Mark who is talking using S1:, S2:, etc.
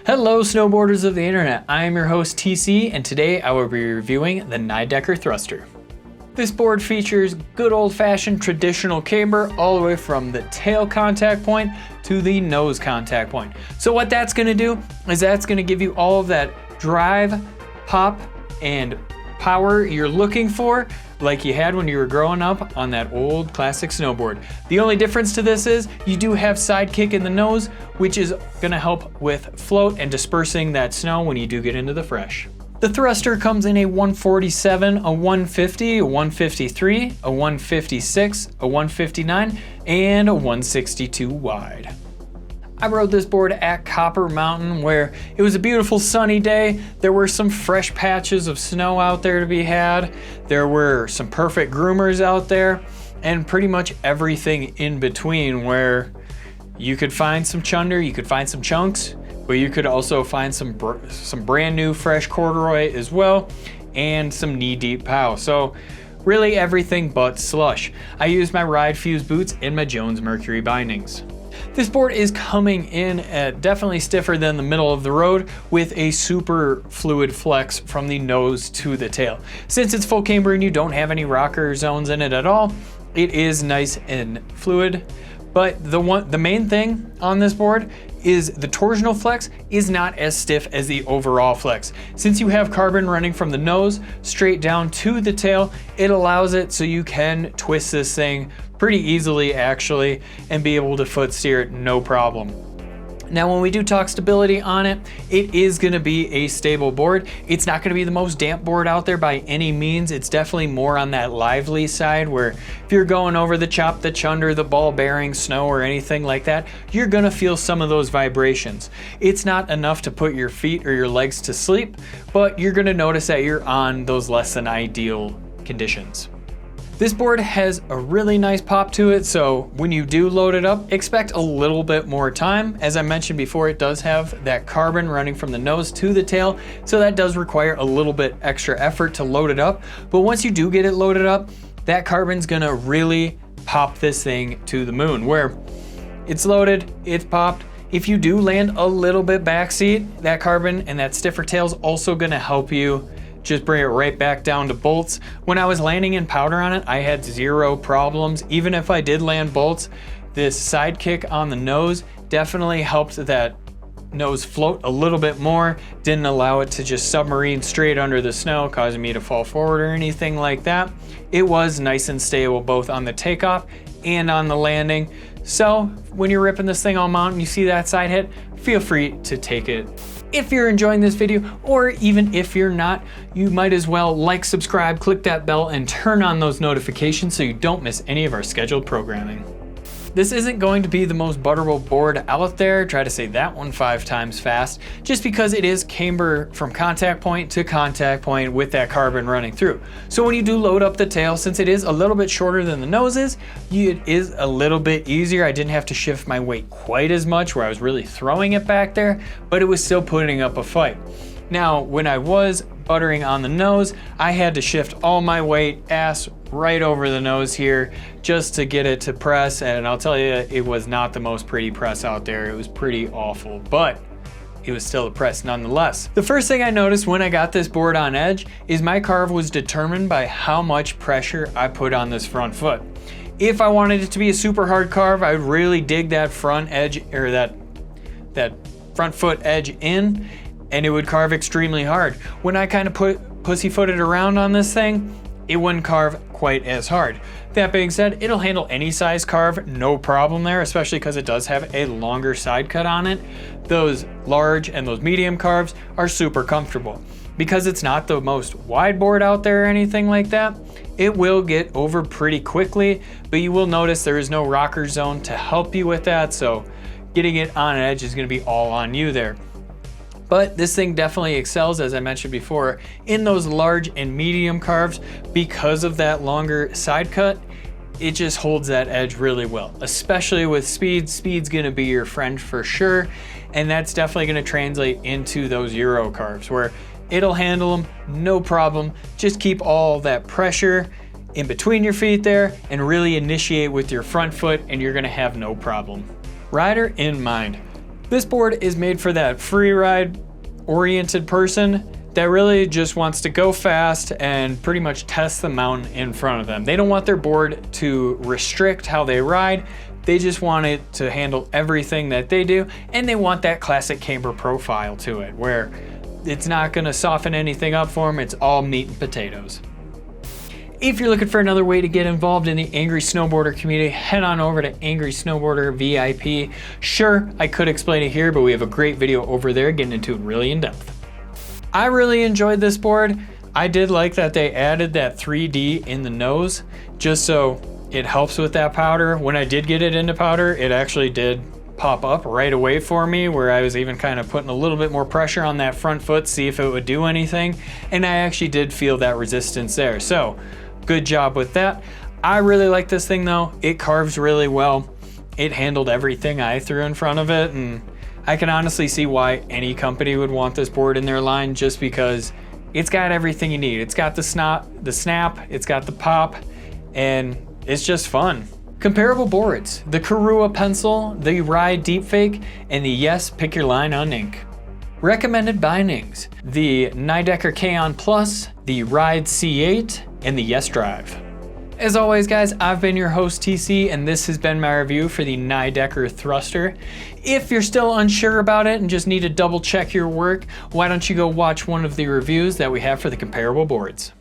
S1: Hello snowboarders of the internet, I am your host TC and today I will be reviewing the Nidecker thruster. This board features good old-fashioned traditional camber all the way from the tail contact point to the nose contact point. So what that's going to do is that's going to give you all of that drive, pop, and power you're looking for like you had when you were growing up on that old classic snowboard. The only difference to this is you do have side kick in the nose, which is going to help with float and dispersing that snow when you do get into the fresh. The thruster comes in a 147, a 150, a 153, a 156, a 159, and a 162 wide. I rode this board at Copper Mountain where it was a beautiful sunny day. There were some fresh patches of snow out there to be had. There were some perfect groomers out there and pretty much everything in between where you could find some chunder, you could find some chunks, but you could also find some brand new fresh corduroy as well and some knee-deep POW. So really everything but slush. I used my Ride Fuse boots and my Jones Mercury bindings. This board is coming in at definitely stiffer than the middle of the road with a super fluid flex from the nose to the tail. Since it's full camber and you don't have any rocker zones in it at all, it is nice and fluid. But the main thing on this board is the torsional flex is not as stiff as the overall flex. Since you have carbon running from the nose straight down to the tail, it allows it so you can twist this thing pretty easily actually and be able to foot steer it no problem. Now when we do talk stability on it, it is going to be a stable board. It's not going to be the most damp board out there by any means. It's definitely more on that lively side where if you're going over the chop, the chunder, the ball bearing, snow or anything like that, you're going to feel some of those vibrations. It's not enough to put your feet or your legs to sleep, but you're going to notice that you're on those less than ideal conditions. This board has a really nice pop to it, so when you do load it up, expect a little bit more time. As I mentioned before, it does have that carbon running from the nose to the tail, so that does require a little bit extra effort to load it up. But once you do get it loaded up, that carbon's gonna really pop this thing to the moon, where it's loaded, it's popped. If you do land a little bit backseat, that carbon and that stiffer tail's also gonna help you just bring it right back down to bolts. When I was landing in powder on it, I had zero problems. Even if I did land bolts, this side kick on the nose definitely helped that nose float a little bit more, didn't allow it to just submarine straight under the snow, causing me to fall forward or anything like that. It was nice and stable both on the takeoff and on the landing. So when you're ripping this thing on mountain, you see that side hit, feel free to take it. If you're enjoying this video, or even if you're not, you might as well like, subscribe, click that bell, and turn on those notifications so you don't miss any of our scheduled programming. This isn't going to be the most butterable board out there, try to say that one 5 times fast, just because it is camber from contact point to contact point with that carbon running through. So when you do load up the tail, since it is a little bit shorter than the nose is, it is a little bit easier. I didn't have to shift my weight quite as much where I was really throwing it back there, but it was still putting up a fight. Now, when I was buttering on the nose, I had to shift all my weight ass right over the nose here just to get it to press, and I'll tell you, it was not the most pretty press out there. It was pretty awful, but it was still a press nonetheless. The first thing I noticed when I got this board on edge is my carve was determined by how much pressure I put on this front foot. If I wanted it to be a super hard carve, I would really dig that front edge or that front foot edge in, and it would carve extremely hard. When I kind of pussyfooted around on this thing, it wouldn't carve quite as hard. That being said, it'll handle any size carve, no problem there, especially because it does have a longer side cut on it. Those large and those medium carves are super comfortable. Because it's not the most wide board out there or anything like that, it will get over pretty quickly, but you will notice there is no rocker zone to help you with that, so getting it on edge is gonna be all on you there. But this thing definitely excels, as I mentioned before, in those large and medium carves because of that longer side cut. It just holds that edge really well, especially with speed. Speed's gonna be your friend for sure, and that's definitely gonna translate into those Euro carves where it'll handle them, no problem. Just keep all that pressure in between your feet there and really initiate with your front foot and you're gonna have no problem. Rider in mind. This board is made for that free ride oriented person that really just wants to go fast and pretty much test the mountain in front of them. They don't want their board to restrict how they ride. They just want it to handle everything that they do, and they want that classic camber profile to it, where it's not gonna soften anything up for them, it's all meat and potatoes. If you're looking for another way to get involved in the Angry Snowboarder community, head on over to Angry Snowboarder VIP. Sure, I could explain it here, but we have a great video over there getting into it really in depth. I really enjoyed this board. I did like that they added that 3D in the nose, just so it helps with that powder. When I did get it into powder, it actually did pop up right away for me, where I was even kind of putting a little bit more pressure on that front foot, see if it would do anything. And I actually did feel that resistance there. So good job with that. I really like this thing though. It carves really well. It handled everything I threw in front of it. And I can honestly see why any company would want this board in their line, just because it's got everything you need. It's got the snap, it's got the pop, and it's just fun. Comparable boards: the Korua Pencil, the Ride Deepfake, and the Yes Pick Your Line Uninc. Recommended bindings: the Nidecker Kaon Plus, the Ride C8, and the Yes Drive. As always guys, I've been your host TC, and this has been my review for the Nidecker Thruster. If you're still unsure about it and just need to double check your work, why don't you go watch one of the reviews that we have for the comparable boards.